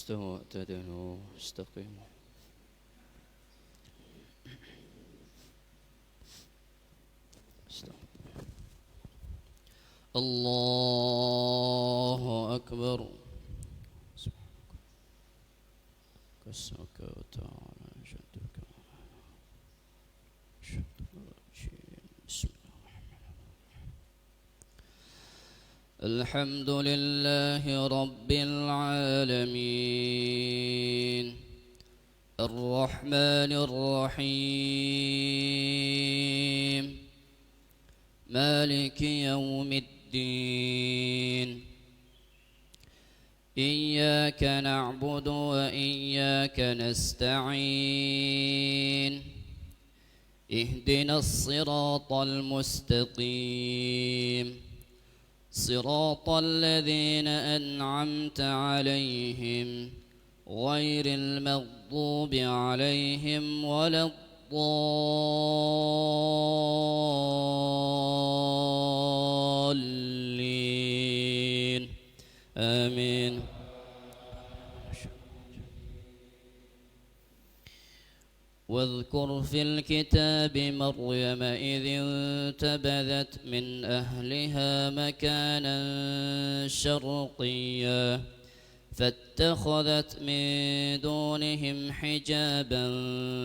استووا اعتدلوا استقيموا. الله أكبر. كسرك وتعالى جدك. بسم الله. الحمد لله رب العالمين الرحمن الرحيم مالك يوم الدين إياك نعبد وإياك نستعين اهدنا الصراط المستقيم صراط الذين أنعمت عليهم غير المغضوب عليهم ولا الضالين آمين. واذكر في الكتاب مريم إذ انتبذت من أهلها مكانا شرقيا فاتخذت من دونهم حجابا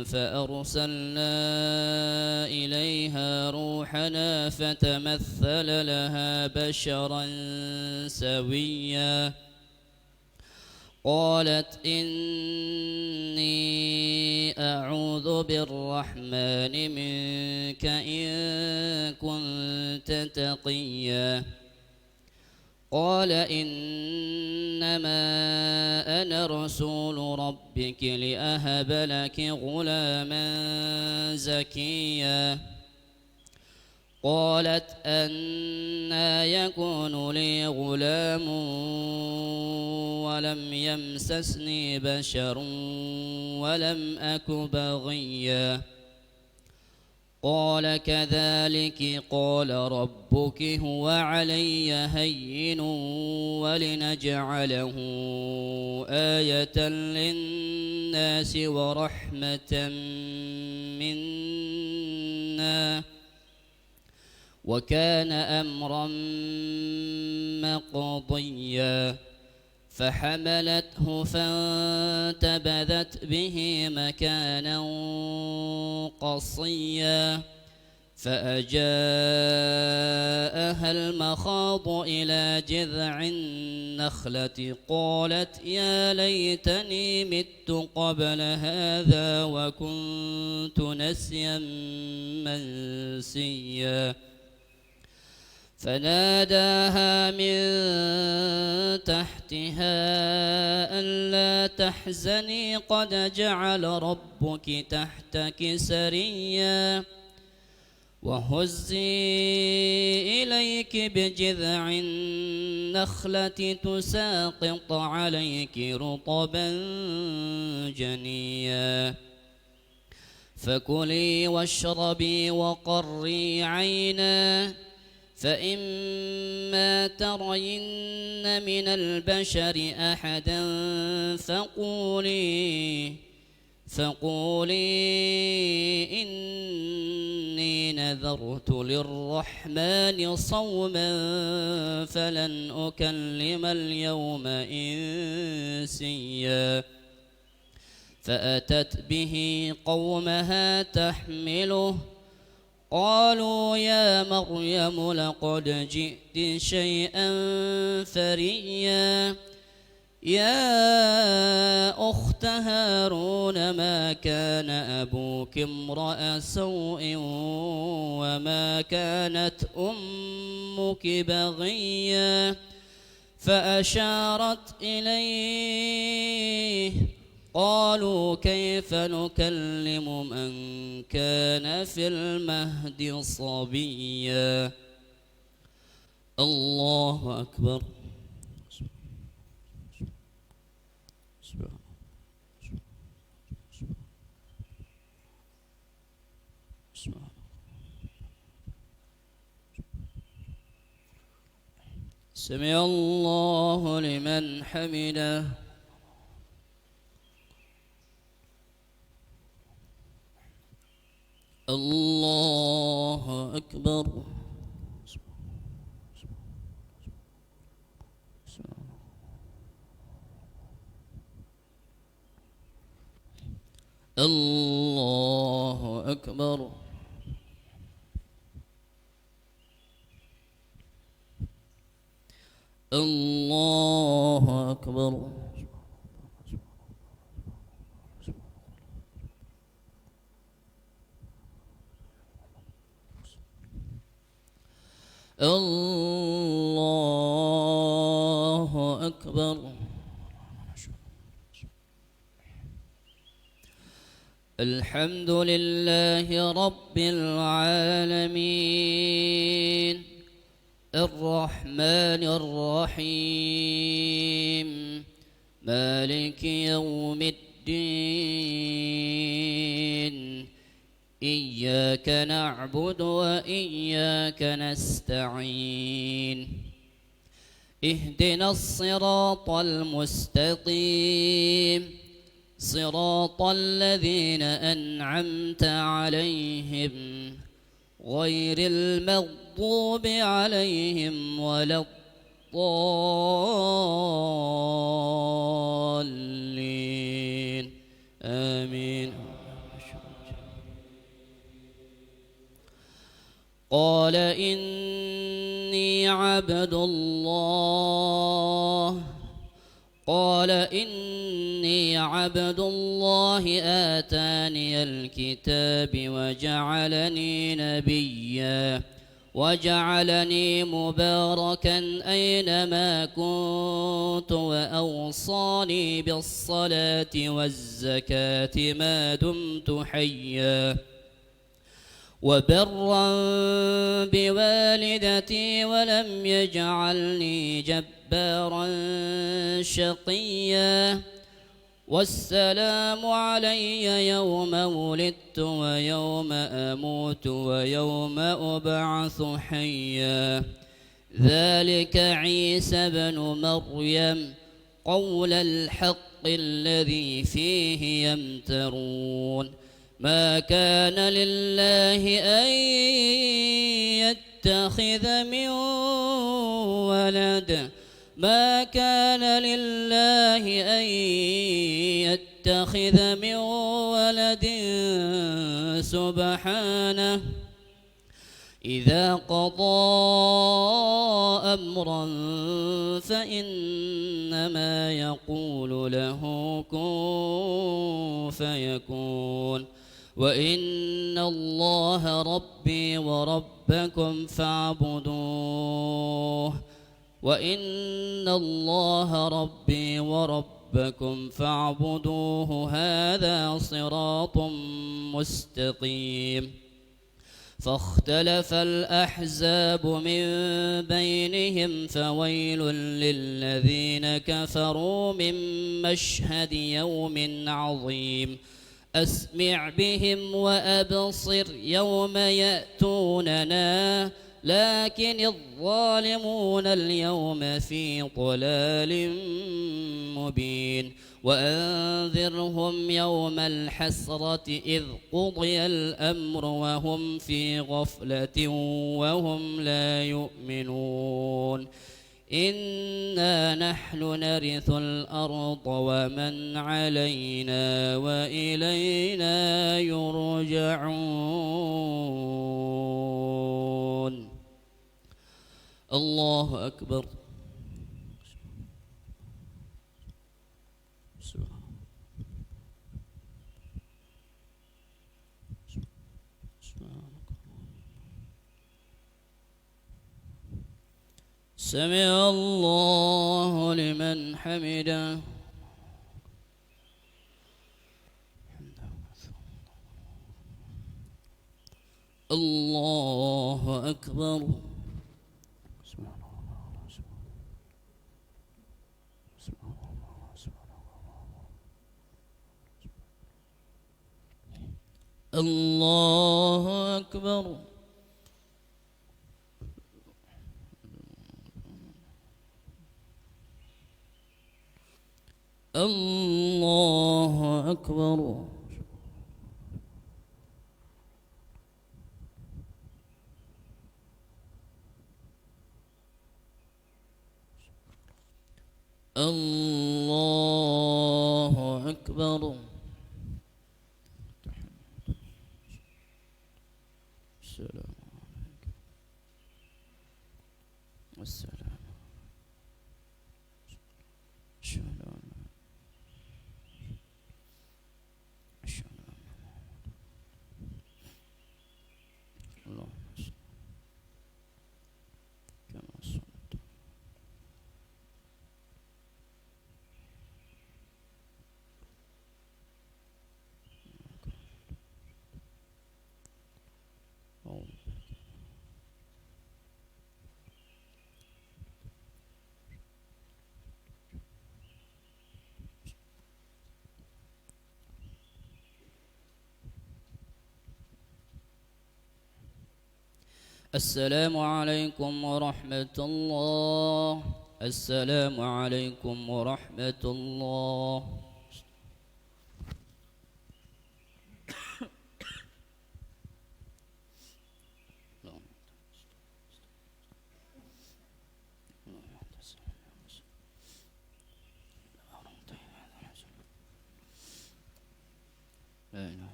فأرسلنا إليها روحنا فتمثل لها بشرا سويا قالت إني أعوذ بالرحمن منك إن كنت تقيا قال إنما أنا رسول ربك لأهب لك غلاما زكيا قالت أنى يكون لي غلام ولم يمسسني بشر ولم أك بغيا قال كذلك قال ربك هو علي هين ولنجعله آية للناس ورحمة منا وكان أمرا مقضيا فحملته فانتبذت به مكانا قصيا فأجاءها المخاض إلى جذع النخلة قالت يا ليتني مت قبل هذا وكنت نسيا منسيا فناداها من تحتها ألا تحزني قد جعل ربك تحتك سريا وهزي إليك بجذع النخلة تساقط عليك رطبا جنيا فكلي واشربي وقري عينا فإما ترين من البشر أحدا فقولي إني نذرت للرحمن صوما فلن أكلم اليوم إنسيا فأتت به قومها تحمله قالوا يا مريم لقد جئت شيئا فريا يا أخت هارون ما كان أبوك امرأ سوء وما كانت أمك بغيا فأشارت إليه قالوا كيف نكلم من كان في المهد صبيا الله أكبر. سمع الله لمن حمده الله أكبر. الله أكبر. الله أكبر. الله أكبر. الحمد لله رب العالمين الرحمن الرحيم مالك يوم الدين إياك نعبد وإياك نستعين اهدنا الصراط المستقيم صراط الذين أنعمت عليهم غير المغضوب عليهم ولا الضالين آمين. قال إني عبد الله آتاني الكتاب وجعلني نبيا وجعلني مباركا أينما كنت وأوصاني بالصلاة والزكاة ما دمت حيا وبرا بوالدتي ولم يجعلني جبارا شقيا والسلام علي يوم ولدت ويوم أموت ويوم أبعث حيا ذلك عيسى بن مريم قول الحق الذي فيه يمترون ما كان لله أن يتخذ من ولد سبحانه إذا قضى أمرا فإنما يقول له كن فيكون وإن الله ربي وربكم فاعبدوه هذا صراط مستقيم فاختلف الأحزاب من بينهم فويل للذين كفروا من مشهد يوم عظيم أسمع بهم وأبصر يوم يأتوننا لكن الظالمون اليوم في ضلال مبين وأنذرهم يوم الحسرة إذ قضي الأمر وهم في غفلة وهم لا يؤمنون إنا نحن نرث الأرض ومن علينا وإلينا يرجعون. الله أكبر. سمع الله لمن حمده. الله أكبر. الله أكبر. الله أكبر. الله أكبر. السلام عليكم. السلام. السلام. السلام. اللهم صل كما صليت. السلام عليكم ورحمة الله. السلام عليكم ورحمة الله. لا إله.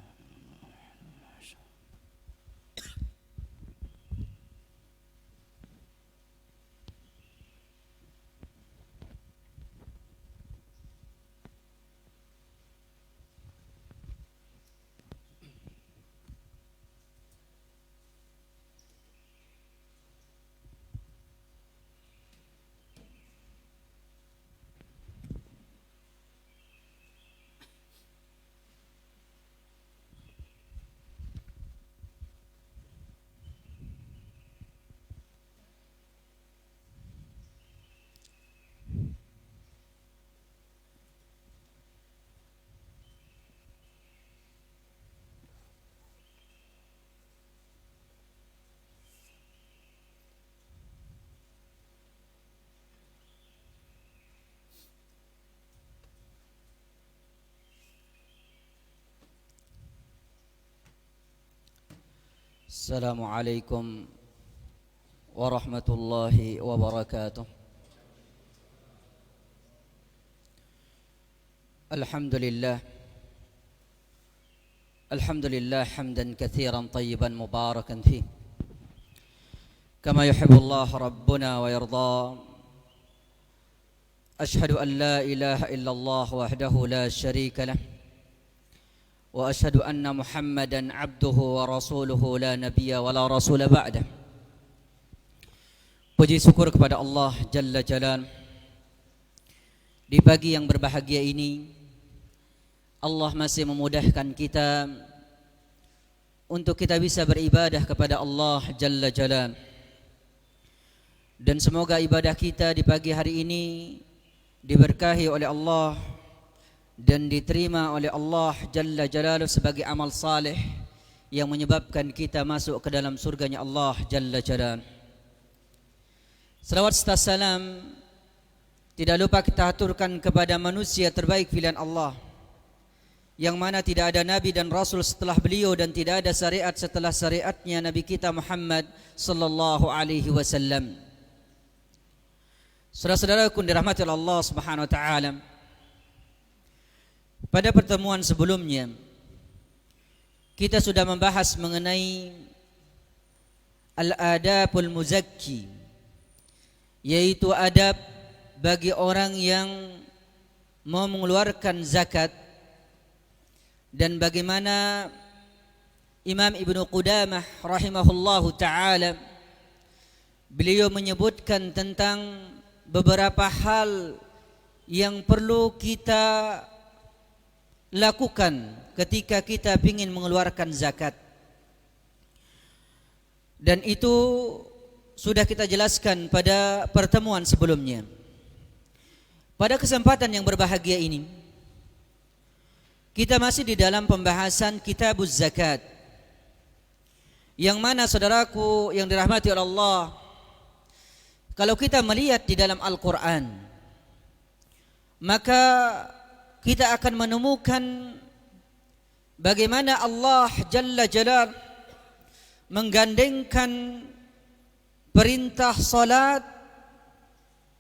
Assalamualaikum warahmatullahi wabarakatuh. Alhamdulillah. Alhamdulillah hamdan katsiran tayyiban mubarakan fih. Kama yuhibbullah rabbuna wa yarda. Ashhadu an la ilaha illallah wahdahu la syarika lah. Wa ashhadu anna Muhammadan abduhu wa rasuluhu la nabiyya wa la rasula ba'dah. Puji syukur kepada Allah Jalla Jalal. Di pagi yang berbahagia ini Allah masih memudahkan kita untuk kita bisa beribadah kepada Allah Jalla Jalal. Dan semoga ibadah kita di pagi hari ini diberkahi oleh Allah dan diterima oleh Allah Jalla Jalaluh sebagai amal saleh yang menyebabkan kita masuk ke dalam surganya Allah Jalla Jalaluh. Salawat serta salam tidak lupa kita aturkan kepada manusia terbaik pilihan Allah, yang mana tidak ada nabi dan rasul setelah beliau dan tidak ada syariat setelah syariatnya Nabi kita Muhammad sallallahu alaihi wasallam. Saudara-saudaraku dirahmati Allah Subhanahu wa taala, pada pertemuan sebelumnya kita sudah membahas mengenai al-adabul muzakki, yaitu adab bagi orang yang mau mengeluarkan zakat, dan bagaimana Imam Ibnu Qudamah rahimahullahu ta'ala beliau menyebutkan tentang beberapa hal yang perlu kita lakukan ketika kita ingin mengeluarkan zakat. Dan itu sudah kita jelaskan pada pertemuan sebelumnya. Pada kesempatan yang berbahagia ini kita masih di dalam pembahasan Kitabuz Zakat, yang mana saudaraku yang dirahmati oleh Allah, kalau kita melihat di dalam Al-Quran, maka kita akan menemukan bagaimana Allah Jalla Jalal menggandengkan perintah salat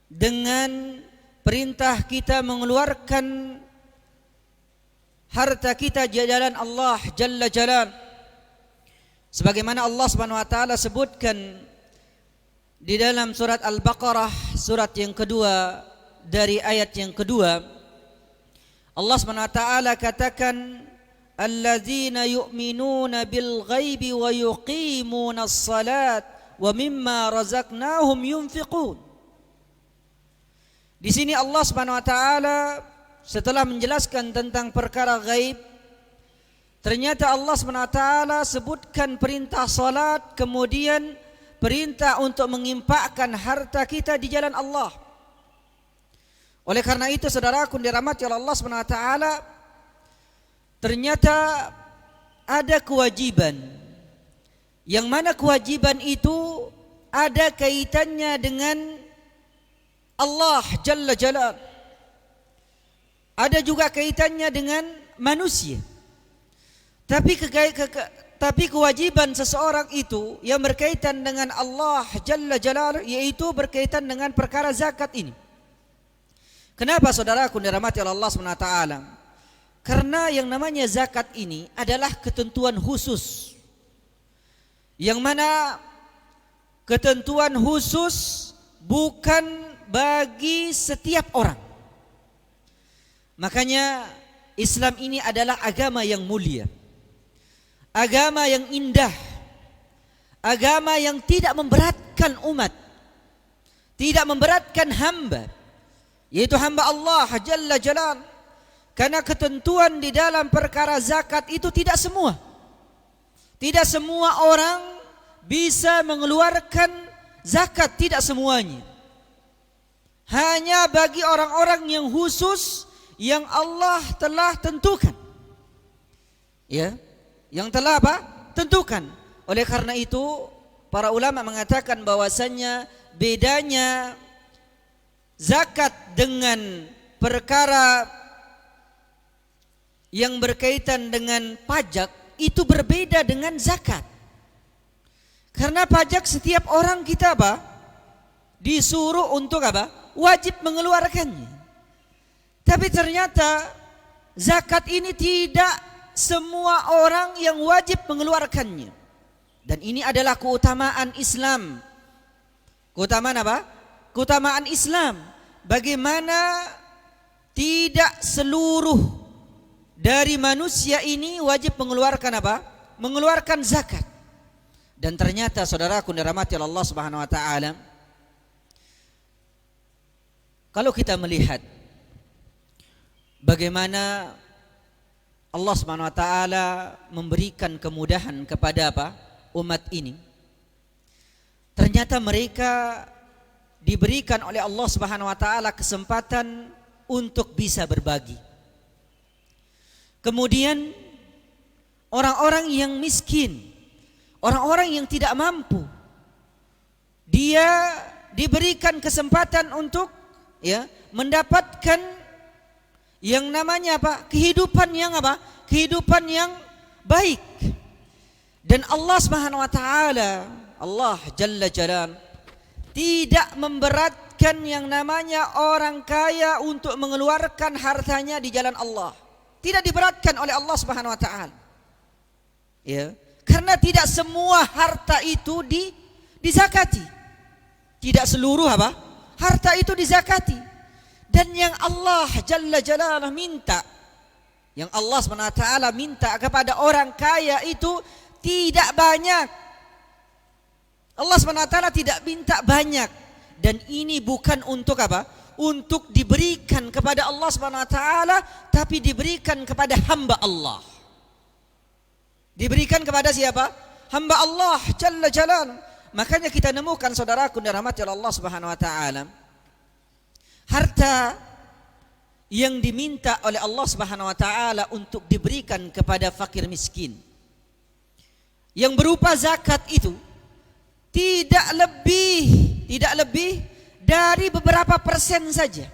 dengan perintah kita mengeluarkan harta kita di jalan Allah Jalla Jalal, sebagaimana Allah Subhanahu wa taala sebutkan di dalam surat Al-Baqarah, surat yang kedua dari ayat yang kedua. Allah Subhanahu wa taala katakan, alladzina yu'minuna bil ghaibi wa yuqimuna as-salat wa mimma razaqnahum yunfiqun. Di sini Allah Subhanahu wa taala setelah menjelaskan tentang perkara gaib, ternyata Allah SWT sebutkan perintah salat, kemudian perintah untuk menginfakkan harta kita di jalan Allah. Oleh karena itu saudaraku dirahmati oleh Allah SWT, ternyata ada kewajiban, yang mana kewajiban itu ada kaitannya dengan Allah Jalla Jalal, ada juga kaitannya dengan manusia. Tapi kewajiban seseorang itu yang berkaitan dengan Allah Jalla Jalal, yaitu berkaitan dengan perkara zakat ini. Kenapa saudaraku dirahmati oleh Allah SWT? Karena yang namanya zakat ini adalah ketentuan khusus, yang mana ketentuan khusus bukan bagi setiap orang. Makanya Islam ini adalah agama yang mulia, agama yang indah, agama yang tidak memberatkan umat, tidak memberatkan hamba, yaitu hamba Allah Jalla Jalal. Karena ketentuan di dalam perkara zakat itu tidak semua orang bisa mengeluarkan zakat, tidak semuanya. Hanya bagi orang-orang yang khusus, yang Allah telah tentukan, ya, yang telah tentukan. Oleh karena itu para ulama mengatakan bahwasannya bedanya zakat dengan perkara yang berkaitan dengan pajak itu berbeda dengan zakat. Karena pajak setiap orang kita disuruh untuk wajib mengeluarkannya. Tapi ternyata zakat ini tidak semua orang yang wajib mengeluarkannya. Dan ini adalah keutamaan Islam. Keutamaan Keutamaan Islam. Bagaimana tidak seluruh dari manusia ini wajib mengeluarkan mengeluarkan zakat. Dan ternyata saudaraku dirahmati Allah Subhanahu wa taala, kalau kita melihat bagaimana Allah Subhanahu wa taala memberikan kemudahan kepada umat ini, ternyata mereka diberikan oleh Allah Subhanahu wa taala kesempatan untuk bisa berbagi. Kemudian orang-orang yang miskin, orang-orang yang tidak mampu, dia diberikan kesempatan untuk mendapatkan yang namanya kehidupan yang kehidupan yang baik. Dan Allah Subhanahu wa taala, Allah Jalla Jalal, tidak memberatkan yang namanya orang kaya untuk mengeluarkan hartanya di jalan Allah. Tidak diberatkan oleh Allah Subhanahu wa taala. Ya, karena tidak semua harta itu dizakati. Tidak seluruh harta itu dizakati. Dan yang Allah Jalla Jalaluhu minta, yang Allah Subhanahu wa taala minta kepada orang kaya itu tidak banyak. Allah Subhanahu wa taala tidak minta banyak, dan ini bukan untuk untuk diberikan kepada Allah Subhanahu wa taala, tapi diberikan kepada hamba Allah. Diberikan kepada siapa? Hamba Allah Jalla Jalaluhu. Makanya kita nemukan saudaraku dirahmati Allah Subhanahu wa taala, harta yang diminta oleh Allah Subhanahu wa taala untuk diberikan kepada fakir miskin, yang berupa zakat itu tidak lebih dari beberapa persen saja.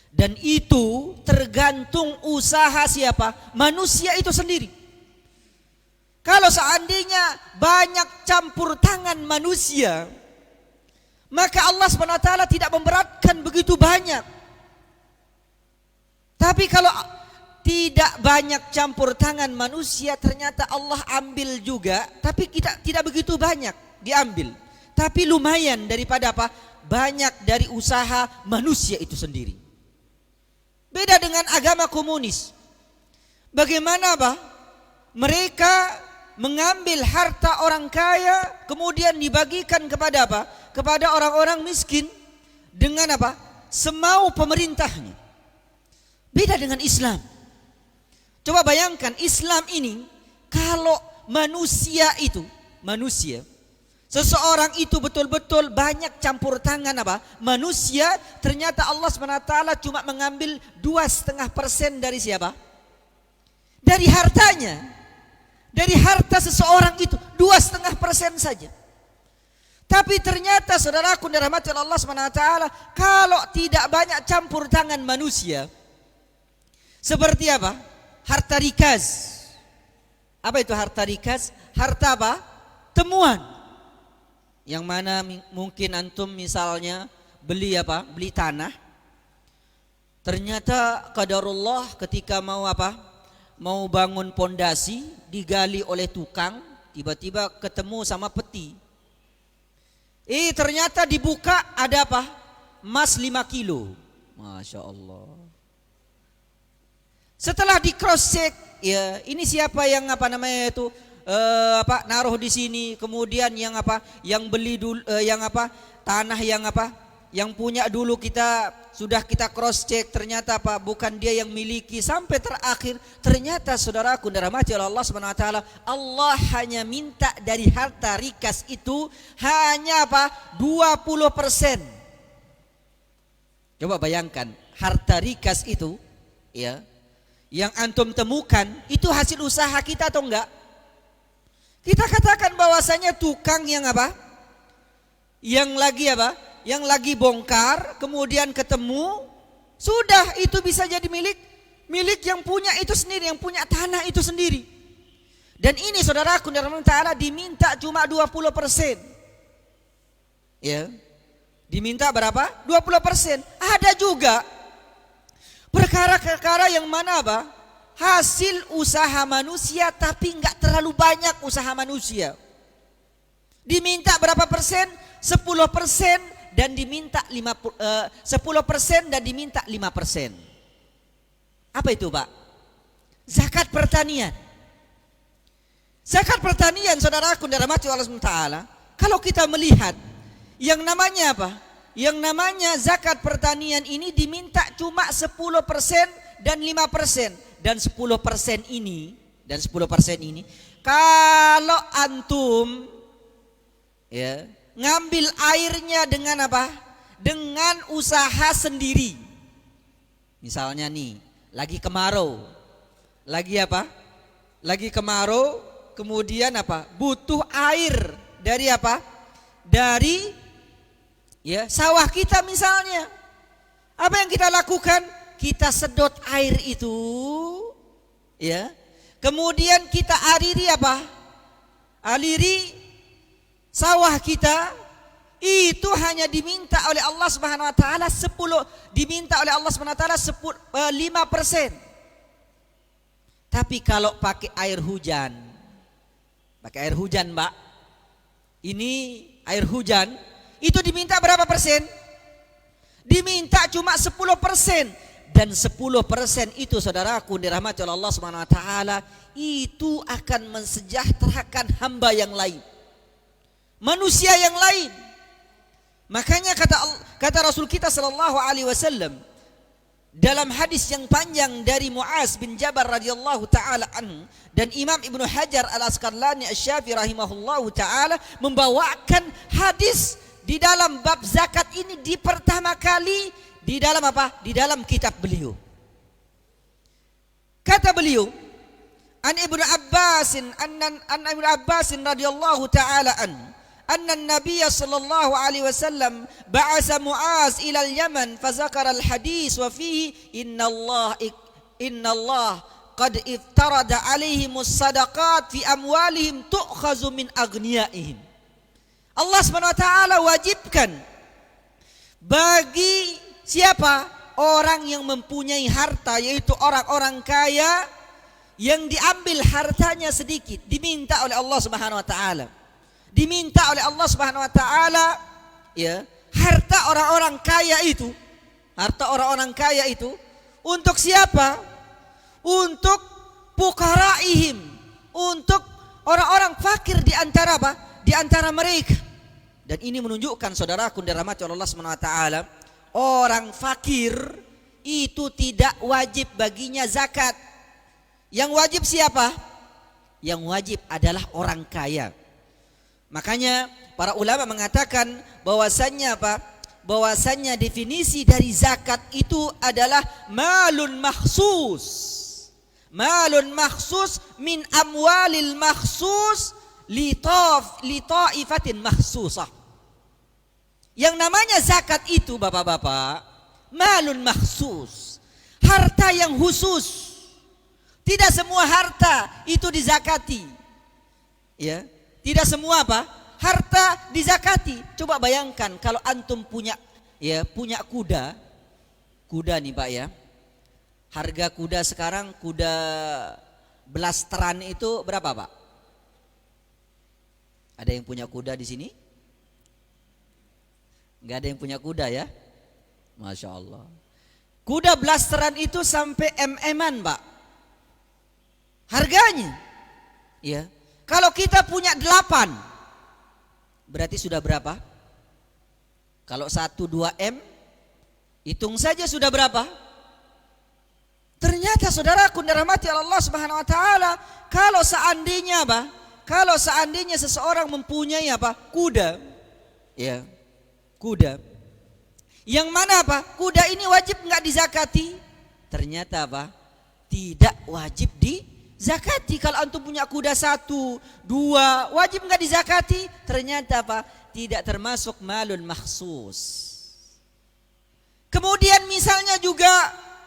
Dan itu tergantung usaha siapa? Manusia itu sendiri. Kalau seandainya banyak campur tangan manusia, maka Allah SWT tidak memberatkan begitu banyak. Tapi kalau tidak banyak campur tangan manusia, ternyata Allah ambil juga, tapi tidak begitu banyak diambil. Tapi lumayan daripada apa? Banyak dari usaha manusia itu sendiri. Beda dengan agama komunis. Bagaimana apa? Mereka mengambil harta orang kaya kemudian dibagikan kepada apa? Kepada orang-orang miskin dengan apa? Semau pemerintahnya. Beda dengan Islam. Coba bayangkan Islam ini, kalau manusia, seseorang itu betul-betul banyak campur tangan apa? Manusia, ternyata Allah SWT cuma mengambil 2,5% dari siapa? Dari hartanya. Dari harta seseorang itu 2,5% saja. Tapi ternyata saudaraku dirahmati Allah SWT, kalau tidak banyak campur tangan manusia, seperti apa? Harta rikas. Apa itu harta rikas? Harta apa? Temuan. Yang mana mungkin antum misalnya beli apa? Beli tanah. Ternyata qadarullah ketika mau apa? Mau bangun pondasi, digali oleh tukang, tiba-tiba ketemu sama peti. Ternyata dibuka ada apa? Emas 5 kilo. Masya Allah. Setelah di cross check, ya ini siapa yang apa namanya itu naruh di sini, kemudian yang apa, yang beli dulu, yang apa tanah yang apa, yang punya dulu sudah kita cross check, ternyata apa, bukan dia yang miliki, sampai terakhir ternyata saudaraku dirahmati oleh Allah Subhanahu wa taala, Allah hanya minta dari harta rikas itu hanya apa 20%. Coba bayangkan harta rikas itu, ya, yang antum temukan itu hasil usaha kita atau enggak? Kita katakan bahwasanya tukang yang apa? Yang lagi apa? Yang lagi bongkar, kemudian ketemu, sudah itu bisa jadi milik yang punya itu sendiri, yang punya tanah itu sendiri. Dan ini saudaraku dirahmati Allah diminta cuma 20%. Ya. Diminta berapa? 20%. Ada juga perkara-perkara yang mana apa? Hasil usaha manusia tapi enggak terlalu banyak usaha manusia. Diminta berapa persen? 10% dan diminta 10% dan diminta 5%. Apa itu, Pak? Zakat pertanian. Zakat pertanian saudaraku dirahmati Allah SWT. Kalau kita melihat yang namanya apa? Yang namanya zakat pertanian ini diminta cuma 10% dan 5%. Dan 10% ini kalau antum ya ngambil airnya dengan apa? Dengan usaha sendiri. Misalnya nih, lagi kemarau. Lagi apa? Lagi kemarau, kemudian apa? Butuh air dari apa? Dari ya sawah kita misalnya. Apa yang kita lakukan? Kita sedot air itu, ya. Kemudian kita aliri apa? Aliri sawah kita. Itu hanya diminta oleh Allah Subhanahu wa taala 5%. Tapi kalau pakai air hujan, Mbak. Ini air hujan, itu diminta berapa persen? Diminta cuma 10%. Dan 10% itu saudaraku dirahmati oleh Allah Subhanahu wa taala, itu akan mensejahterakan hamba yang lain, manusia yang lain. Makanya kata Rasul kita sallallahu alaihi wasallam dalam hadis yang panjang dari Muaz bin Jabal radhiyallahu taala anhu, dan Imam Ibnu Hajar Al-Asqalani Asy-Syafi'i rahimahullahu taala membawakan hadis di dalam bab zakat ini di pertama kali di dalam apa? Di dalam kitab beliau. Kata beliau, an Ibnu Abbas radhiyallahu taala anna an-nabiy sallallahu alaihi wasallam ba'atha Muaz ila al-Yaman fa zakara al-hadis wa fihi inna Allah qad iftarada alaihim as-sadaqat fi amwalihim tu'khazu min aghniyaihim. Allah Subhanahu wa taala wajibkan bagi siapa? orang yang mempunyai harta, yaitu orang-orang kaya yang diambil hartanya sedikit, diminta oleh Allah Subhanahu wa taala. Diminta oleh Allah Subhanahu wa taala, ya, harta orang-orang kaya itu, harta orang-orang kaya itu untuk siapa? Untuk fuqaraihim, untuk orang-orang fakir di antara apa? Di antara mereka. Dan ini menunjukkan, saudaraku dirahmati oleh Allah Subhanahu wa taala, orang fakir itu tidak wajib baginya zakat. Yang wajib siapa? Yang wajib adalah orang kaya. Makanya para ulama mengatakan bahwasannya apa? Bahwasannya definisi dari zakat itu adalah malun makhsus. Malun makhsus min amwalil makhsus li ta'ifatin makhsusah. Yang namanya zakat itu, bapak-bapak, malun makhsus, harta yang khusus. Tidak semua harta itu dizakati. Ya, tidak semua apa? Harta dizakati. Coba bayangkan kalau antum punya kuda. Kuda nih, Pak, ya. Harga kuda sekarang, kuda blasteran itu berapa, Pak? Ada yang punya kuda di sini? Enggak ada yang punya kuda, ya? Masya Allah. Kuda blasteran itu sampai MM-an, Pak, harganya. Ya. Kalau kita punya 8, berarti sudah berapa? Kalau 1-2 M, hitung saja sudah berapa? Ternyata saudaraku dirahmati Allah Subhanahu wa taala, kalau seandainya apa? Kalau seandainya seseorang mempunyai apa? Kuda. Ya. Kuda. Yang mana apa? Kuda ini wajib enggak dizakati? Ternyata apa? Tidak wajib dizakati. Kalau antum punya kuda 1, 2, wajib enggak dizakati? Ternyata apa? Tidak termasuk malun makhsus. Kemudian misalnya juga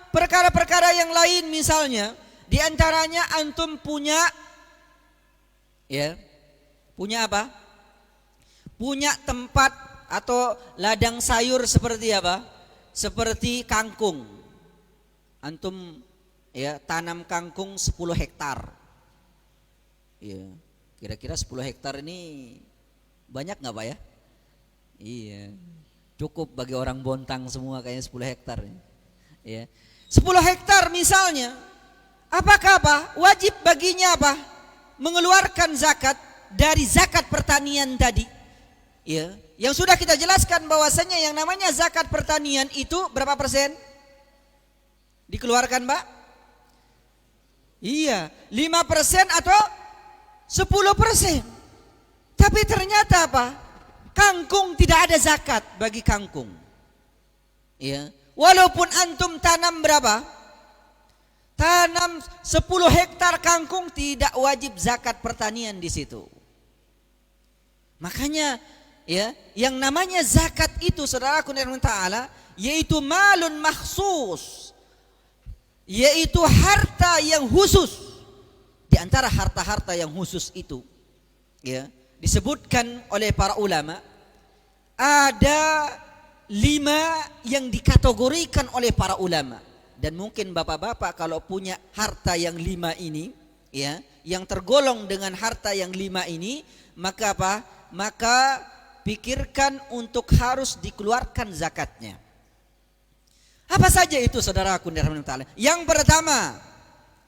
perkara-perkara yang lain, misalnya di antaranya antum punya, ya, punya apa? Punya tempat atau ladang sayur seperti apa? Seperti kangkung. Antum, ya, tanam kangkung 10 hektar. Iya, kira-kira 10 hektar ini banyak nggak, Pak, ya? Iya, cukup bagi orang Bontang semua kayaknya 10 hektar. Ya. 10 hektar misalnya, apakah apa? Wajib baginya apa? Mengeluarkan zakat dari zakat pertanian tadi. Ya, yang sudah kita jelaskan bahwasanya yang namanya zakat pertanian itu berapa persen dikeluarkan, Pak? Iya, 5% atau 10%. Tapi ternyata apa? Kangkung tidak ada zakat bagi kangkung. Ya, walaupun antum tanam berapa? Tanam 10 hektar kangkung, tidak wajib zakat pertanian di situ. Makanya, ya, yang namanya zakat itu, saudaraku dirahmati Allah, yaitu malun makhsus, yaitu harta yang khusus. Di antara harta-harta yang khusus itu, ya, disebutkan oleh para ulama, ada 5 yang dikategorikan oleh para ulama. Dan mungkin bapak-bapak kalau punya harta yang 5 ini, ya, yang tergolong dengan harta yang 5 ini, maka apa? Maka pikirkan untuk harus dikeluarkan zakatnya. Apa saja itu, saudaraku dirahmati Allah? Yang pertama,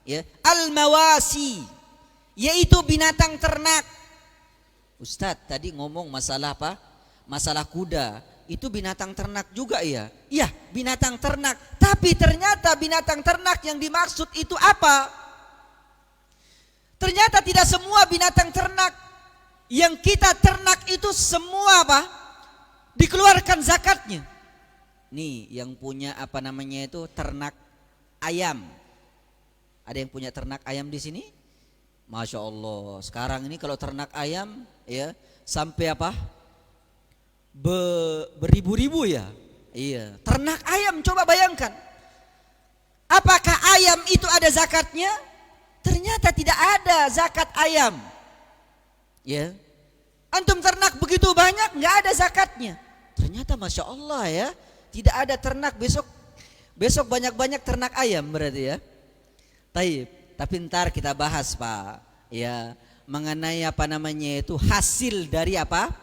ya, al-mawasi, yaitu binatang ternak. Ustadz tadi ngomong masalah apa? Masalah kuda. Itu binatang ternak juga, ya? Iya, binatang ternak. Tapi ternyata binatang ternak yang dimaksud itu apa? Ternyata tidak semua binatang ternak yang kita ternak itu semua apa? Dikeluarkan zakatnya. Nih, yang punya apa namanya itu ternak ayam. Ada yang punya ternak ayam di sini? Masya Allah. Sekarang ini kalau ternak ayam, ya, sampai apa? Beribu-ribu, ya. Iya. Ternak ayam, coba bayangkan. Apakah ayam itu ada zakatnya? Ternyata tidak ada zakat ayam. Ya. Antum ternak begitu banyak, nggak ada zakatnya. Ternyata Masya Allah, ya, tidak ada ternak. Besok Besok banyak-banyak ternak ayam berarti ya. Tapi ntar kita bahas Pak, ya, mengenai apa namanya itu hasil dari apa?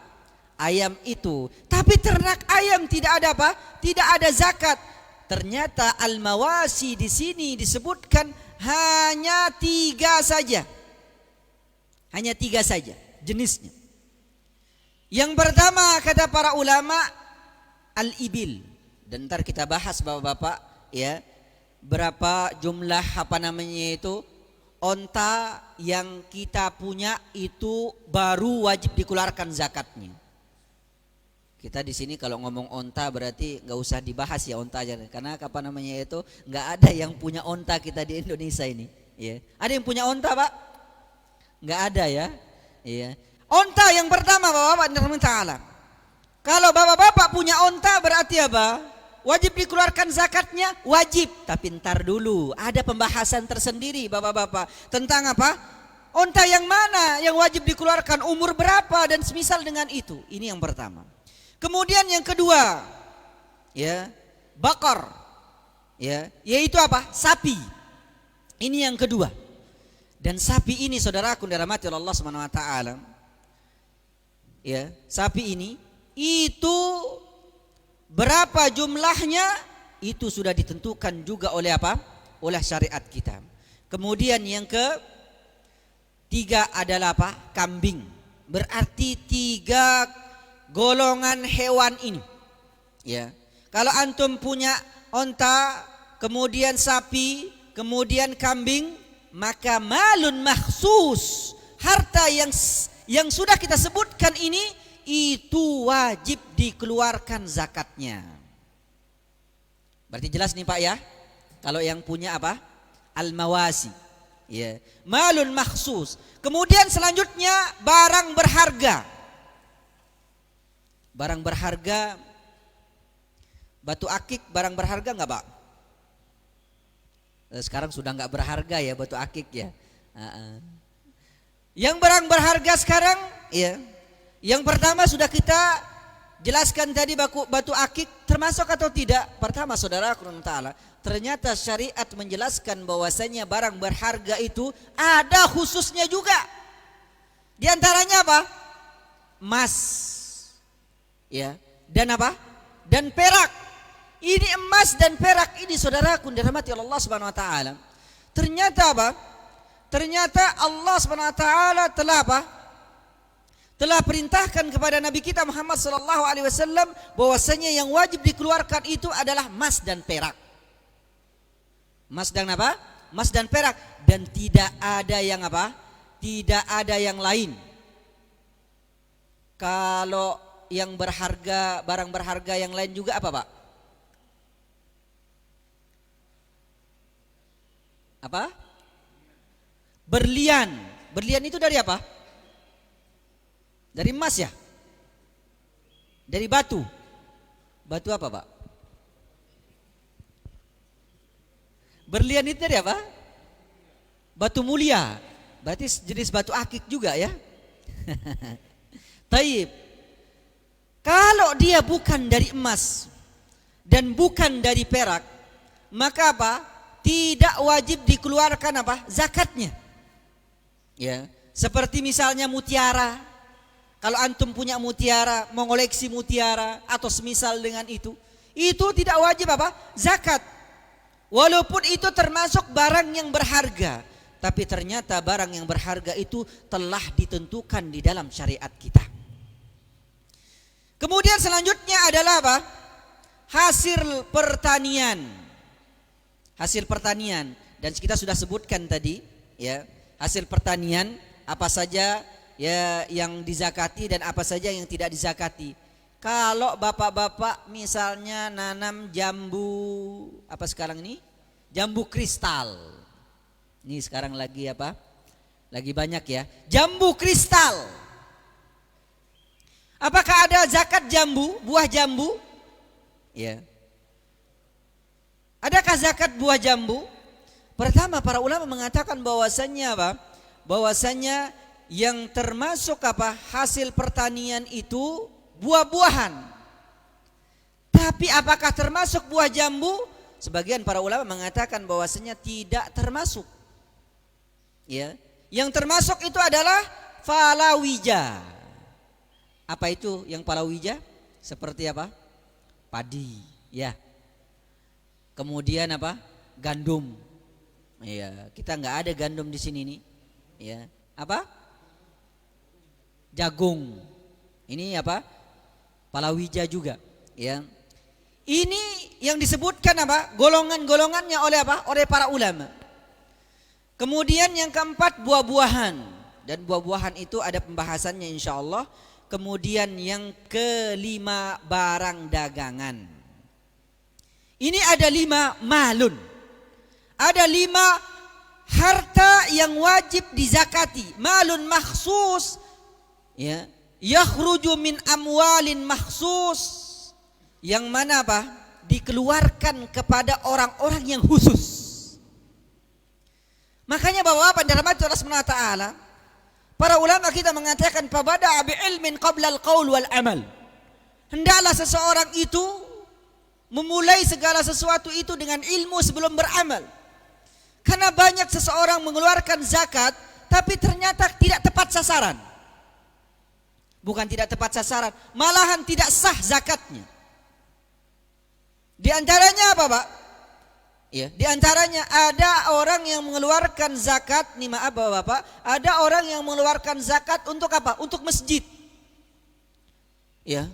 Ayam itu. Tapi ternak ayam tidak ada apa? Tidak ada zakat. Ternyata al-mawasi di sini disebutkan hanya 3 saja. Hanya 3 saja jenisnya. Yang pertama kata para ulama al-ibil. Dan ntar kita bahas Bapak-bapak ya, berapa jumlah apa namanya itu onta yang kita punya itu baru wajib dikeluarkan zakatnya. Kita di sini kalau ngomong onta berarti nggak usah dibahas ya onta aja, karena apa namanya itu nggak ada yang punya onta kita di Indonesia ini. Ya. Ada yang punya onta Pak? Nggak ada ya. Ya. Onta yang pertama Bapak-bapak Ta'ala. Kalau Bapak-bapak punya onta berarti apa? Wajib dikeluarkan zakatnya? Wajib. Tapi ntar dulu, ada pembahasan tersendiri Bapak-bapak. Tentang apa? Onta yang mana yang wajib dikeluarkan, umur berapa dan semisal dengan itu. Ini yang pertama. Kemudian yang kedua, ya, bakar. Ya, yaitu apa? Sapi. Ini yang kedua. Dan sapi ini saudaraku dirahmati oleh Allah Subhanahu wa taala. Ya, sapi ini itu berapa jumlahnya itu sudah ditentukan juga oleh apa? Oleh syariat kita. Kemudian yang ketiga adalah apa? Kambing. Berarti 3 golongan hewan ini. Ya. Kalau antum punya onta, kemudian sapi, kemudian kambing, maka malun makhsus, harta yang sudah kita sebutkan ini itu wajib dikeluarkan zakatnya. Berarti jelas nih Pak ya. Kalau yang punya apa? Al-mawasi. Ya. Malun makhsus. Kemudian selanjutnya barang berharga. Barang berharga, batu akik barang berharga enggak Pak? Sekarang sudah enggak berharga ya batu akik ya. Yang barang berharga sekarang ya. Yang pertama sudah kita jelaskan tadi batu akik termasuk atau tidak. Pertama saudaraku ta'ala, ternyata syariat menjelaskan bahwasanya barang berharga itu ada khususnya juga. Di antaranya apa? Emas. Ya, dan apa? Dan perak. Ini emas dan perak ini saudaraku dirahmati Allah Subhanahu wa taala. Ternyata apa? Ternyata Allah Subhanahu wa taala telah apa? Telah perintahkan kepada Nabi kita Muhammad sallallahu alaihi wasallam bahwasanya yang wajib dikeluarkan itu adalah emas dan perak. Emas dan apa? Emas dan perak, dan tidak ada yang apa? Tidak ada yang lain. Kalau yang berharga, barang berharga yang lain juga apa, Pak? Apa? Berlian. Berlian itu dari apa? Dari emas ya? Dari batu. Batu apa, Pak? Berlian itu dari apa? Batu mulia. Berarti jenis batu akik juga ya. Taib. Kalau dia bukan dari emas dan bukan dari perak, maka apa? Tidak wajib dikeluarkan apa? Zakatnya. Ya, seperti misalnya mutiara. Kalau antum punya mutiara, mengoleksi mutiara atau semisal dengan itu tidak wajib apa? Zakat. Walaupun itu termasuk barang yang berharga, tapi ternyata barang yang berharga itu telah ditentukan di dalam syariat kita. Kemudian selanjutnya adalah apa? Hasil pertanian. Hasil pertanian, dan kita sudah sebutkan tadi ya, hasil pertanian apa saja ya yang dizakati dan apa saja yang tidak dizakati. Kalau bapak-bapak misalnya nanam jambu, apa sekarang ini? Jambu kristal. Ini sekarang lagi apa? Lagi banyak ya. Jambu kristal. Apakah ada zakat jambu, buah jambu? Ya. Adakah zakat buah jambu? Pertama para ulama mengatakan bahwasannya apa? Bahwasannya yang termasuk apa? Hasil pertanian itu buah-buahan. Tapi apakah termasuk buah jambu? sebagian para ulama mengatakan bahwasanya tidak termasuk. Ya, yang termasuk itu adalah falawija. Apa itu yang palawija? Seperti apa? Padi, ya. Kemudian apa? Gandum. Ya, kita nggak ada gandum di sini nih. Ya, apa? Jagung. Ini apa? Palawija juga. Ya. Ini yang disebutkan apa? Golongan-golongannya oleh apa? Oleh para ulama. Kemudian yang keempat buah-buahan, dan buah-buahan itu ada pembahasannya insyaallah. Kemudian yang kelima barang dagangan. Ini ada 5 malun. Ada 5 harta yang wajib dizakati. Malun makhsus, ya, yakhruju min amwalin makhsus, yang mana apa? Dikeluarkan kepada orang-orang yang khusus. Makanya Bapak-bapak dan rahmat Allah Subhanahu wa taala, para ulama kita mengatakan fabada'a bi ilmin qabla al-qaul wal amal. Hendaklah seseorang itu memulai segala sesuatu itu dengan ilmu sebelum beramal. Karena banyak seseorang mengeluarkan zakat tapi ternyata tidak tepat sasaran. Bukan tidak tepat sasaran, malahan tidak sah zakatnya. Di antaranya apa, Pak? Ya, di antaranya ada orang yang mengeluarkan zakat, nih maaf Bapak, ada orang yang mengeluarkan zakat untuk apa? Untuk masjid. Ya.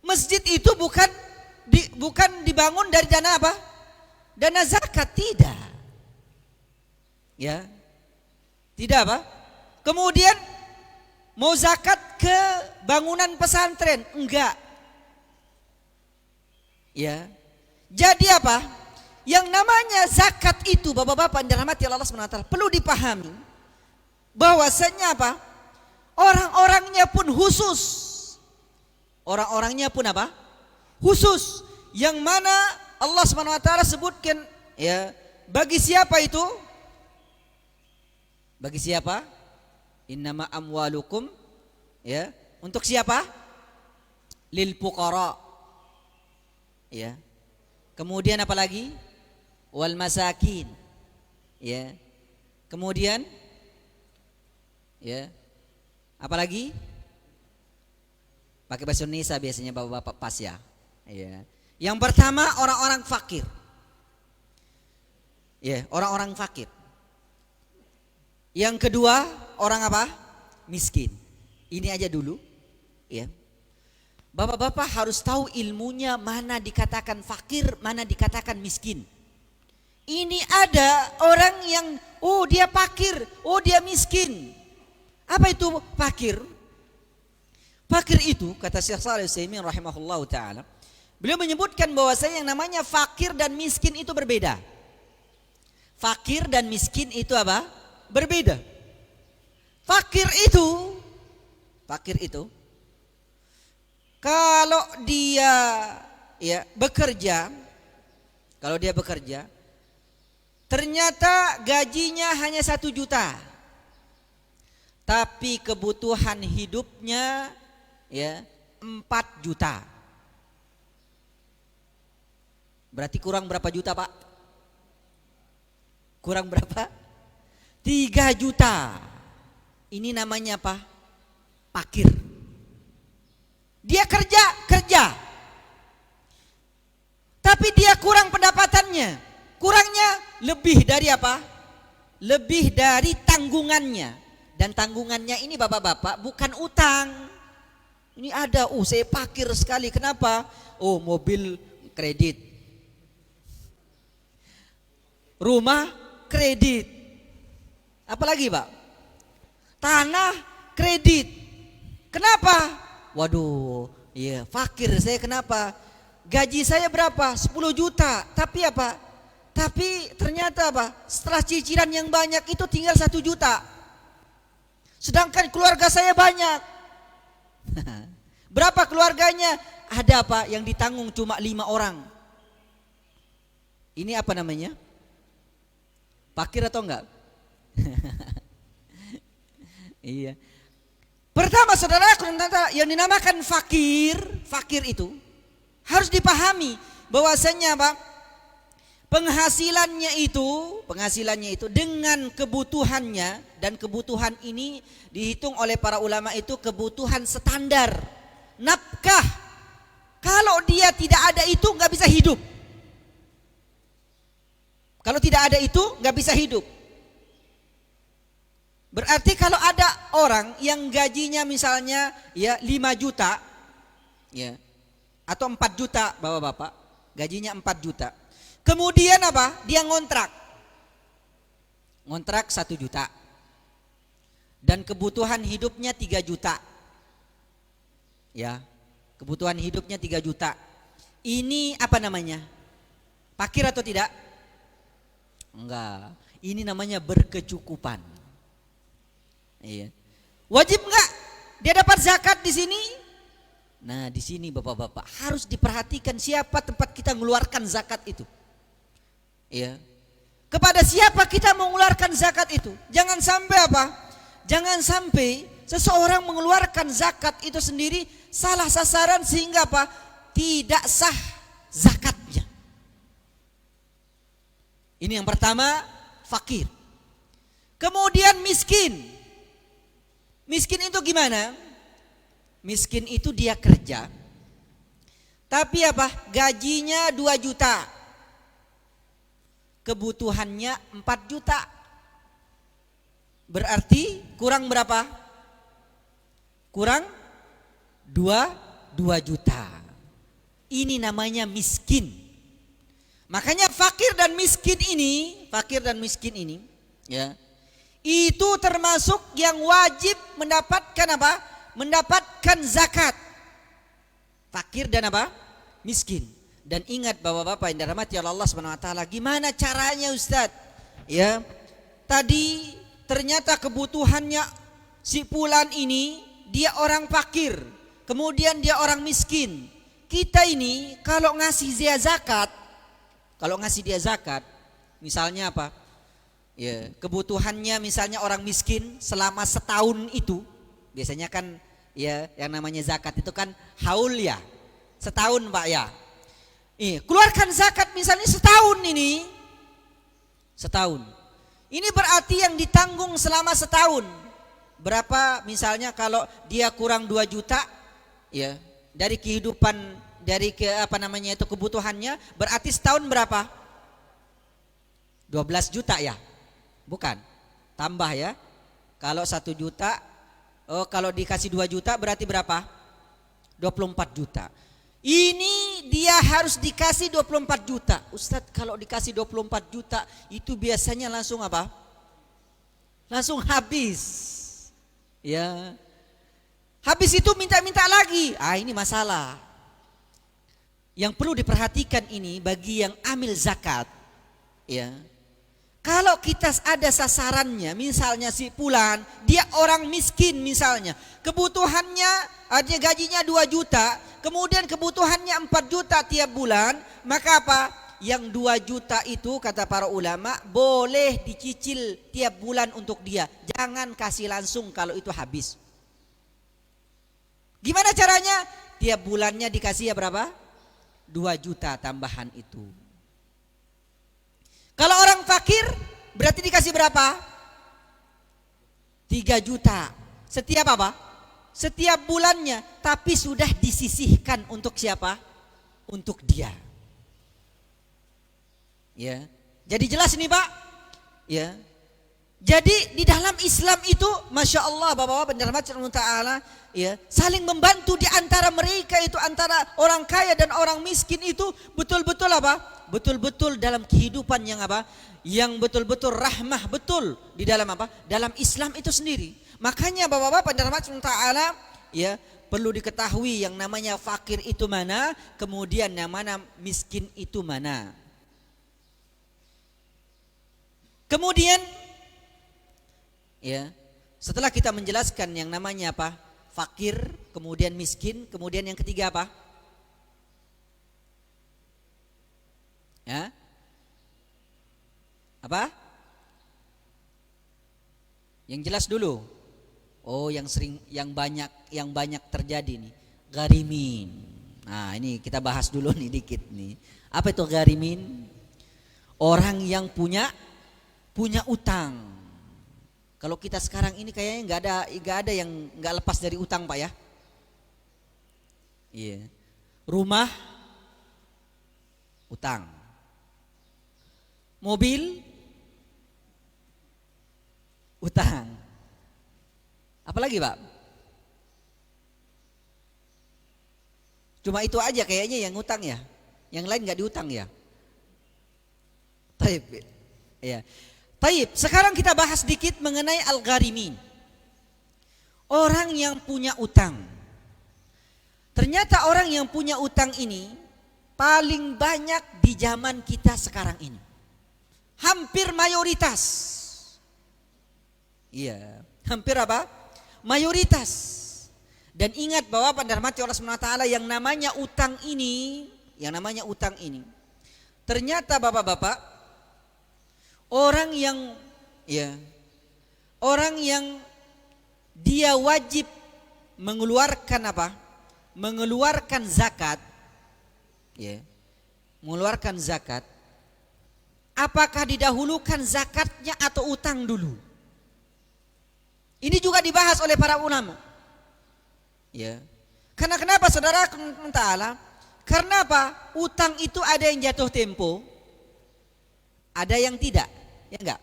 Masjid itu bukan dibangun dari dana apa? Dana zakat, tidak. Ya. Tidak apa? Kemudian mau zakat ke bangunan pesantren? Enggak. Ya. Jadi apa? Yang namanya zakat itu Bapak-bapak dan rahmati Allah Subhanahu wa taala perlu dipahami bahwasanya apa? Orang-orangnya pun khusus. Orang-orangnya pun apa? Khusus. Yang mana Allah Subhanahu wa taala sebutkan, ya, bagi siapa itu? Bagi siapa? Innama amwalukum, ya, untuk siapa? Lil fuqara. Ya. Kemudian apa lagi? Wal masakin. Ya. Kemudian, ya, apa lagi? Pakai bahasa Indonesia biasanya Bapak-bapak pas ya. Ya. Yang pertama orang-orang fakir. Ya, orang-orang fakir. Yang kedua orang apa? Miskin. Ini aja dulu, ya. Bapak-bapak harus tahu ilmunya, mana dikatakan fakir, mana dikatakan miskin. Ini ada orang yang dia fakir, dia miskin. Apa itu fakir? Fakir itu kata Syekh Shalih Al-Utsaimin rahimahullahu taala, beliau menyebutkan bahwasanya yang namanya fakir dan miskin itu berbeda. Fakir dan miskin itu apa? Berbeda. Fakir itu kalau dia bekerja, ternyata gajinya hanya 1 juta, tapi kebutuhan hidupnya 4 juta. Berarti kurang berapa juta, Pak? Kurang berapa? 3 juta. Ini namanya apa? Fakir. Dia kerja, tapi dia kurang pendapatannya. Kurangnya lebih dari apa? Lebih dari tanggungannya. Dan tanggungannya ini Bapak-bapak bukan utang. Ini ada, saya fakir sekali. Kenapa? Mobil kredit, rumah kredit, apalagi Pak? Tanah kredit. Kenapa? Waduh, iya fakir saya. Kenapa? Gaji saya berapa? 10 juta. Tapi apa? Tapi ternyata apa? Setelah cicilan yang banyak itu tinggal 1 juta. Sedangkan keluarga saya banyak. Berapa keluarganya? Ada apa? Yang ditanggung cuma 5 orang. Ini apa namanya? Fakir atau enggak? Iya. Pertama saudaraku, yang dinamakan fakir itu harus dipahami bahwasanya apa? penghasilannya itu dengan kebutuhannya, dan kebutuhan ini dihitung oleh para ulama itu kebutuhan standar, nafkah. Kalau dia tidak ada itu nggak bisa hidup. Kalau tidak ada itu nggak bisa hidup. Berarti kalau ada orang yang gajinya misalnya ya 5 juta ya, atau 4 juta bapak-bapak, gajinya 4 juta. Kemudian apa? Dia ngontrak 1 juta. Dan kebutuhan hidupnya 3 juta. Ya, kebutuhan hidupnya 3 juta. Ini apa namanya? Fakir atau tidak? Enggak. Ini namanya berkecukupan. Iya. Wajib enggak dia dapat zakat di sini? Nah, di sini bapak-bapak harus diperhatikan siapa tempat kita mengeluarkan zakat itu. Iya. Kepada siapa kita mengeluarkan zakat itu? Jangan sampai apa? Jangan sampai seseorang mengeluarkan zakat itu sendiri salah sasaran sehingga apa? Tidak sah zakatnya. Ini yang pertama, fakir. Kemudian miskin. Miskin itu gimana? Miskin itu dia kerja, tapi apa? Gajinya 2 juta, kebutuhannya 4 juta. Berarti kurang berapa? Kurang 2 juta. Ini namanya miskin. Makanya fakir dan miskin ini ya, itu termasuk yang wajib mendapatkan apa? Mendapatkan zakat. Fakir dan apa? Miskin. Dan ingat bapak-bapak yang dirahmati Allah Subhanahu wa taala, gimana caranya Ustaz? Ya. Tadi ternyata kebutuhannya si fulan ini dia orang fakir, kemudian dia orang miskin. Kita ini kalau ngasih dia zakat, misalnya apa? Ya, kebutuhannya misalnya orang miskin selama setahun itu, biasanya kan ya yang namanya zakat itu kan haul ya, setahun Pak ya. Keluarkan zakat misalnya setahun ini, ini berarti yang ditanggung selama setahun berapa? Misalnya kalau dia kurang 2 juta ya, dari kehidupan, dari kebutuhannya, berarti setahun berapa? 12 juta ya. Bukan, tambah ya. Kalau 1 juta, kalau dikasih 2 juta berarti berapa? 24 juta. Ini dia harus dikasih 24 juta. Ustadz, kalau dikasih 24 juta itu biasanya langsung apa? Langsung habis. Ya. Habis itu minta-minta lagi. Ini masalah. Yang perlu diperhatikan ini bagi yang amil zakat. Ya. Kalau kita ada sasarannya, misalnya si fulan, dia orang miskin misalnya, kebutuhannya, ada gajinya 2 juta, kemudian kebutuhannya 4 juta tiap bulan, maka apa? Yang 2 juta itu kata para ulama boleh dicicil tiap bulan untuk dia, jangan kasih langsung kalau itu habis. Gimana caranya? Tiap bulannya dikasih ya berapa? 2 juta tambahan itu. Kalau orang fakir berarti dikasih berapa? 3 juta. Setiap apa? Setiap bulannya, tapi sudah disisihkan untuk siapa? Untuk dia. Ya. Jadi jelas ini Pak? Ya. Jadi di dalam Islam itu Masya Allah Bapak-bapak dirahmati Allah Ta'ala, ya, saling membantu di antara mereka itu, antara orang kaya dan orang miskin itu betul-betul apa? Betul-betul dalam kehidupan yang apa? Yang betul-betul rahmah betul di dalam apa? Dalam Islam itu sendiri. Makanya Bapak-bapak dirahmati Allah Ta'ala, ya, perlu diketahui yang namanya fakir itu mana, kemudian yang mana miskin itu mana. Kemudian ya, setelah kita menjelaskan yang namanya apa? Fakir, kemudian miskin, kemudian yang ketiga apa? Ya. Apa? Yang jelas dulu. Oh, yang sering, yang banyak terjadi nih, garimin. Nah, ini kita bahas dulu nih dikit nih. Apa itu garimin? Orang yang punya utang. Kalau kita sekarang ini kayaknya nggak ada yang nggak lepas dari utang, Pak ya. Iya. Rumah utang. Mobil utang. Apalagi, Pak? Cuma itu aja kayaknya yang utang ya. Yang lain nggak diutang ya. Taib. Ya. Taib. Sekarang kita bahas sedikit mengenai al-gharimin. Orang yang punya utang. Ternyata orang yang punya utang ini paling banyak di zaman kita sekarang ini. Hampir mayoritas. Iya. Hampir apa? Mayoritas. Dan ingat bahwa pada rahmati Allah Subhanahu wa taala yang namanya utang ini, ternyata Bapak-bapak, orang yang dia wajib mengeluarkan apa? Mengeluarkan zakat, ya. Mengeluarkan zakat. Apakah didahulukan zakatnya atau utang dulu? Ini juga dibahas oleh para ulama. Ya. Karena kenapa saudara taala? Karena apa? Utang itu ada yang jatuh tempo, ada yang tidak, ya enggak?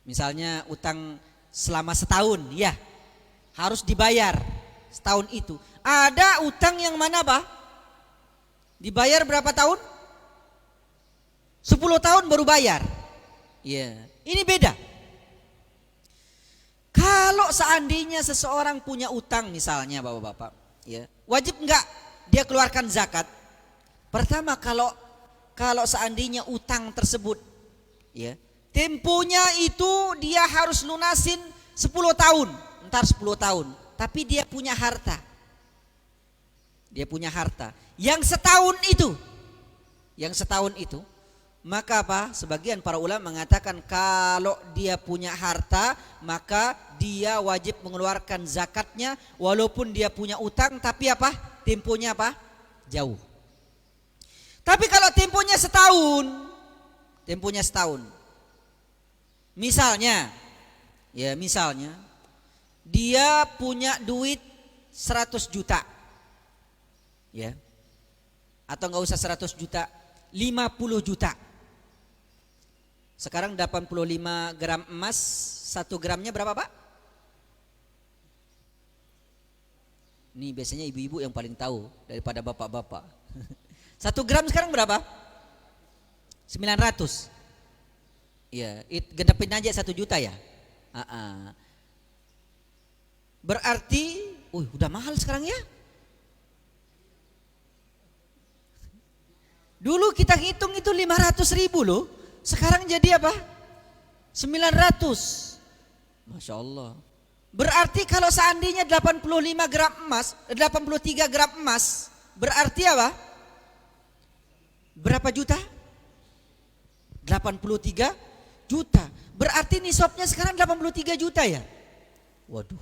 Misalnya utang selama setahun, ya harus dibayar setahun itu. Ada utang yang mana apa? Dibayar berapa tahun? 10 tahun baru bayar. Ya, ini beda. Kalau seandainya seseorang punya utang misalnya Bapak-bapak, ya, wajib enggak dia keluarkan zakat? Pertama kalau seandainya utang tersebut, ya, temponya itu dia harus lunasin 10 tahun, entar 10 tahun, tapi dia punya harta. Dia punya harta yang setahun itu, maka apa? Sebagian para ulama mengatakan kalau dia punya harta maka dia wajib mengeluarkan zakatnya walaupun dia punya utang, tapi apa? Temponya apa? Jauh. Tapi kalau temponya setahun. Misalnya dia punya duit 100 juta. Ya. Atau enggak usah 100 juta, 50 juta. Sekarang 85 gram emas, 1 gramnya berapa, Pak? Ini biasanya ibu-ibu yang paling tahu daripada bapak-bapak. 1 gram sekarang berapa? 900. Iya, genepin aja 1 juta ya. Berarti, udah mahal sekarang ya. Dulu kita hitung itu 500 ribu loh. Sekarang jadi apa? 900. Masya Allah. Berarti kalau seandainya 83 gram emas, berarti apa? Berapa juta? 83 juta. Berarti nisabnya sekarang 83 juta ya? Waduh.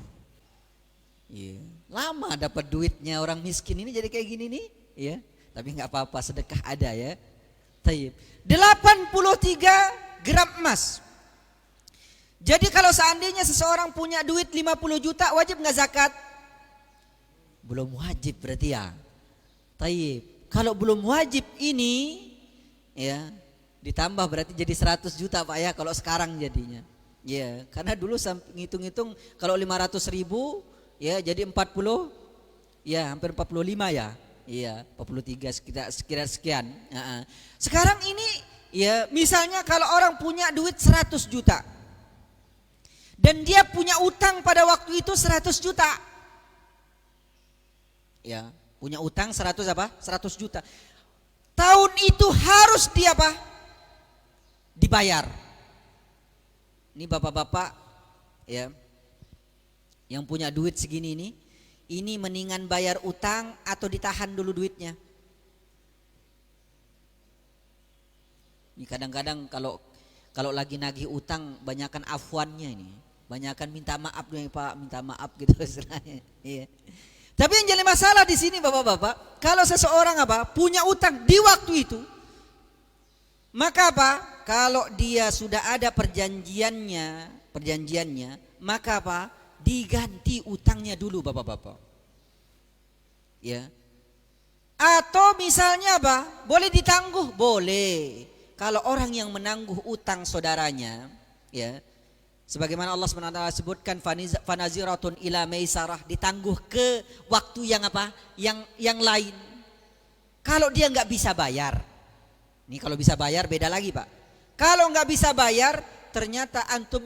Iya. Lama dapat duitnya orang miskin ini jadi kayak gini nih, ya. Tapi enggak apa-apa, sedekah ada ya. Taib. 83 gram emas. Jadi kalau seandainya seseorang punya duit 50 juta, wajib enggak zakat? Belum wajib berarti ya. Taib. Kalau belum wajib ini, ya, ditambah berarti jadi 100 juta Pak ya kalau sekarang jadinya. Ya, karena dulu ngitung-ngitung kalau 500 ribu, ya jadi 40, ya hampir 45 ya. Iya, 43 sekitar sekian. Sekarang ini ya misalnya kalau orang punya duit 100 juta dan dia punya utang pada waktu itu 100 juta. Ya, punya utang 100 juta. Tahun itu harus dia apa? Dibayar. Ini bapak-bapak ya yang punya duit segini ini mendingan bayar utang atau ditahan dulu duitnya? Ini kadang-kadang kalau lagi nagih utang banyakan afwannya ini, banyakan minta maaf nih Pak, minta maaf gitu istilahnya. Iya. Tapi yang jadi masalah di sini bapak-bapak, kalau seseorang punya utang di waktu itu, Maka apa? Kalau dia sudah ada perjanjiannya, maka apa? Diganti utangnya dulu Bapak-bapak. Ya. Atau misalnya apa? Boleh ditangguh? Boleh. Kalau orang yang menangguh utang saudaranya, ya. Sebagaimana Allah SWT sebutkan fanaziratun ila maisarah, ditangguh ke waktu yang apa? Yang lain. Kalau dia nggak bisa bayar, ini kalau bisa bayar beda lagi Pak. Kalau nggak bisa bayar, ternyata antum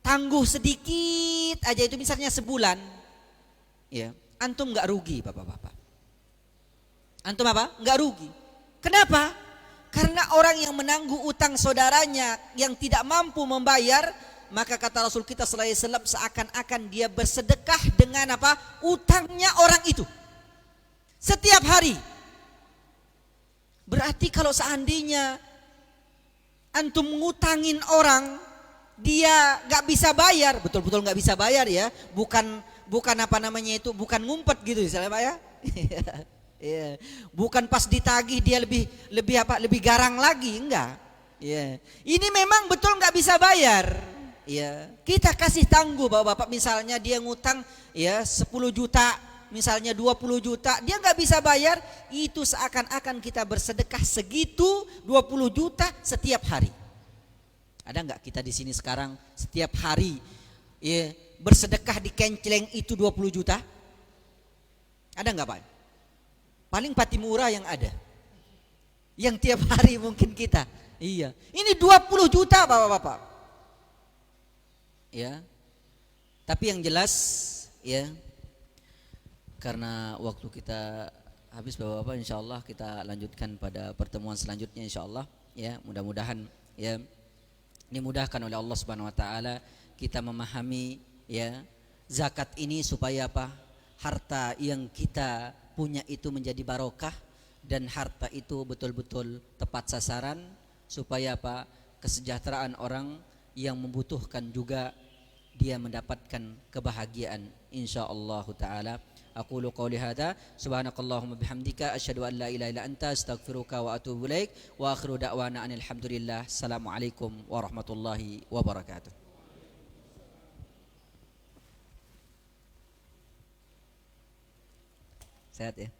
tangguh sedikit aja itu misalnya sebulan, ya, antum nggak rugi Bapak-bapak. Antum apa? Nggak rugi. Kenapa? Karena orang yang menangguh utang saudaranya yang tidak mampu membayar, maka kata Rasul kita sallallahu alaihi wasallam seakan-akan dia bersedekah dengan apa? Utangnya orang itu. Setiap hari. Berarti kalau seandainya antum ngutangin orang, dia gak bisa bayar, betul-betul gak bisa bayar ya, bukan apa namanya itu, bukan ngumpet gitu misalnya Pak ya. Yeah. Bukan pas ditagih dia lebih garang lagi, enggak. Yeah. Ini memang betul nggak bisa bayar. Ya, kita kasih tangguh Bapak-bapak, misalnya dia ngutang ya 10 juta, misalnya 20 juta, dia nggak bisa bayar, itu seakan-akan kita bersedekah segitu 20 juta setiap hari. Ada nggak kita di sini sekarang setiap hari ya bersedekah di kenceleng itu 20 juta? Ada nggak Pak? Paling Patimura yang ada. Yang tiap hari mungkin kita. Iya. Ini 20 juta Bapak-bapak. Ya. Tapi yang jelas ya, karena waktu kita habis Bapak-bapak, insyaallah kita lanjutkan pada pertemuan selanjutnya insyaallah ya. Mudah-mudahan ya dimudahkan oleh Allah Subhanahu wa taala kita memahami ya zakat ini supaya apa? Harta yang kita punya itu menjadi barokah dan harta itu betul-betul tepat sasaran, supaya apa? Kesejahteraan orang yang membutuhkan juga dia mendapatkan kebahagiaan insyaallah taala. Aqulu qouli hadza subhanakallahumma bihamdika asyhadu an la ilaha illa anta astaghfiruka wa atubu ilaik wa akhiru da'wana anil hamdulillah. Assalamualaikum warahmatullahi wabarakatuh. Sehat ya.